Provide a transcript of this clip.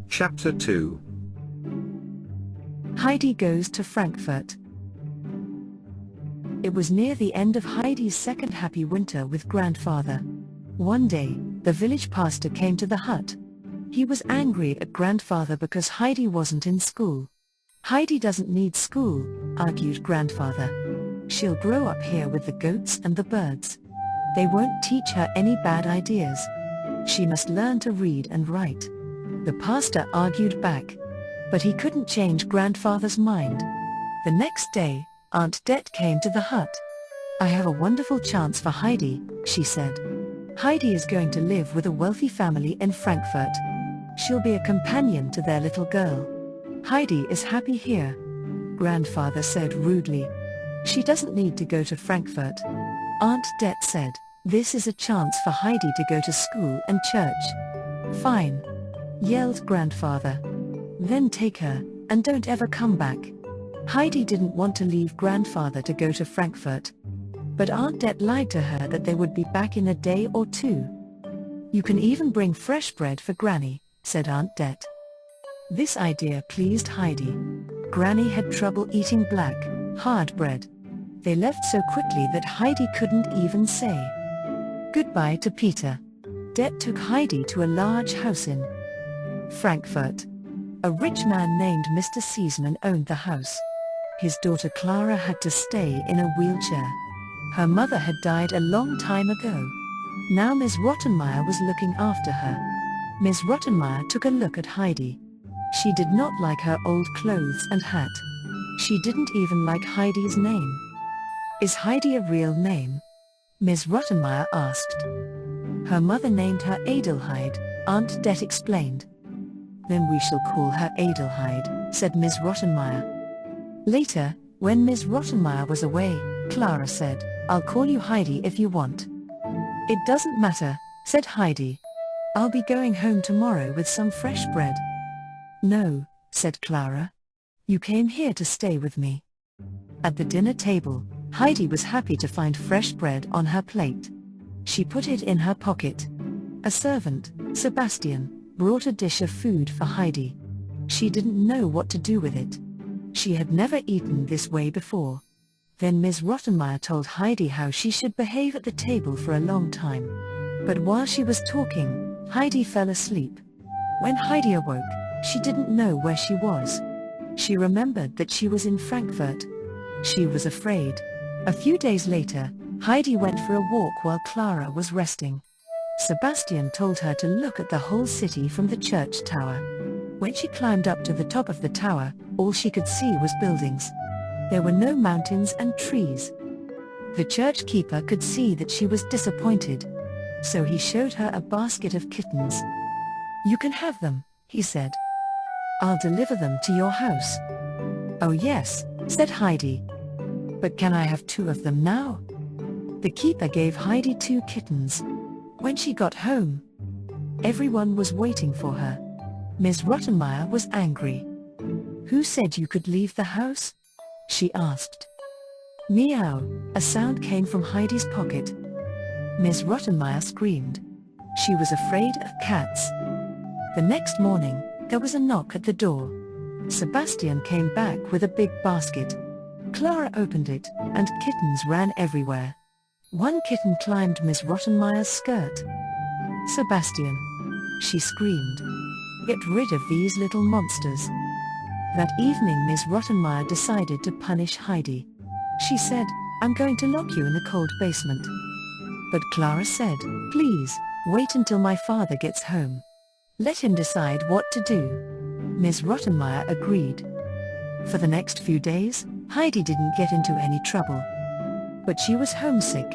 Chapter 2. Heidi goes to Frankfurt. It was near the end of Heidi's second happy winter with grandfather. One day, the village pastor came to the hut. He was angry at grandfather because Heidi wasn't in school. Heidi doesn't need school, argued grandfather. She'll grow up here with the goats and the birds. They won't teach her any bad ideas. She must learn to read and write. The pastor argued back, but he couldn't change grandfather's mind. The next day, Aunt Dete came to the hut. "I have a wonderful chance for Heidi," she said. "Heidi is going to live with a wealthy family in Frankfurt. She'll be a companion to their little girl." "Heidi is happy here," grandfather said rudely. "She doesn't need to go to Frankfurt." Aunt Dete said, "This is a chance for Heidi to go to school and church." "Fine," yelled grandfather. "Then take her, and don't ever come back." Heidi didn't want to leave grandfather to go to Frankfurt. But Aunt Dete lied to her that they would be back in a day or two. "You can even bring fresh bread for Granny," said Aunt Dete. This idea pleased Heidi. Granny had trouble eating black, hard bread. They left so quickly that Heidi couldn't even say goodbye to Peter. Dete took Heidi to a large house in Frankfurt. A rich man named Mr. Seasman owned the house. His daughter Clara had to stay in a wheelchair. Her mother had died a long time ago. Now Ms. Rottenmeier was looking after her. Ms. Rottenmeier took a look at Heidi. She did not like her old clothes and hat. She didn't even like Heidi's name. "Is Heidi a real name?" Ms. Rottenmeier asked. "Her mother named her Adelheid," Aunt Dete explained. "Then we shall call her Adelheid," said Ms. Rottenmeier. Later, when Ms. Rottenmeier was away, Clara said, "I'll call you Heidi if you want." "It doesn't matter," said Heidi. "I'll be going home tomorrow with some fresh bread." "No," said Clara. "You came here to stay with me." At the dinner table, Heidi was happy to find fresh bread on her plate. She put it in her pocket. A servant, Sebastian, brought a dish of food for Heidi. She didn't know what to do with it. She had never eaten this way before. Then Ms. Rottenmeier told Heidi how she should behave at the table for a long time. But while she was talking, Heidi fell asleep. When Heidi awoke, she didn't know where she was. She remembered that she was in Frankfurt. She was afraid. A few days later, Heidi went for a walk while Clara was resting. Sebastian told her to look at the whole city from the church tower. When she climbed up to the top of the tower, all she could see was buildings. There were no mountains and trees. The church keeper could see that she was disappointed. So he showed her a basket of kittens. "You can have them," he said. "I'll deliver them to your house." "Oh yes," said Heidi. "But can I have 2 of them now?" The keeper gave Heidi 2 kittens. When she got home, everyone was waiting for her. Ms. Rottenmeier was angry. "Who said you could leave the house?" she asked. "Meow," a sound came from Heidi's pocket. Ms. Rottenmeier screamed. She was afraid of cats. The next morning, there was a knock at the door. Sebastian came back with a big basket. Clara opened it, and kittens ran everywhere. One kitten climbed Ms. Rottenmeier's skirt. "Sebastian," she screamed, "get rid of these little monsters." That evening Ms. Rottenmeier decided to punish Heidi. She said, "I'm going to lock you in the cold basement." But Clara said, "Please, wait until my father gets home. Let him decide what to do." Ms. Rottenmeier agreed. For the next few days, Heidi didn't get into any trouble. But she was homesick,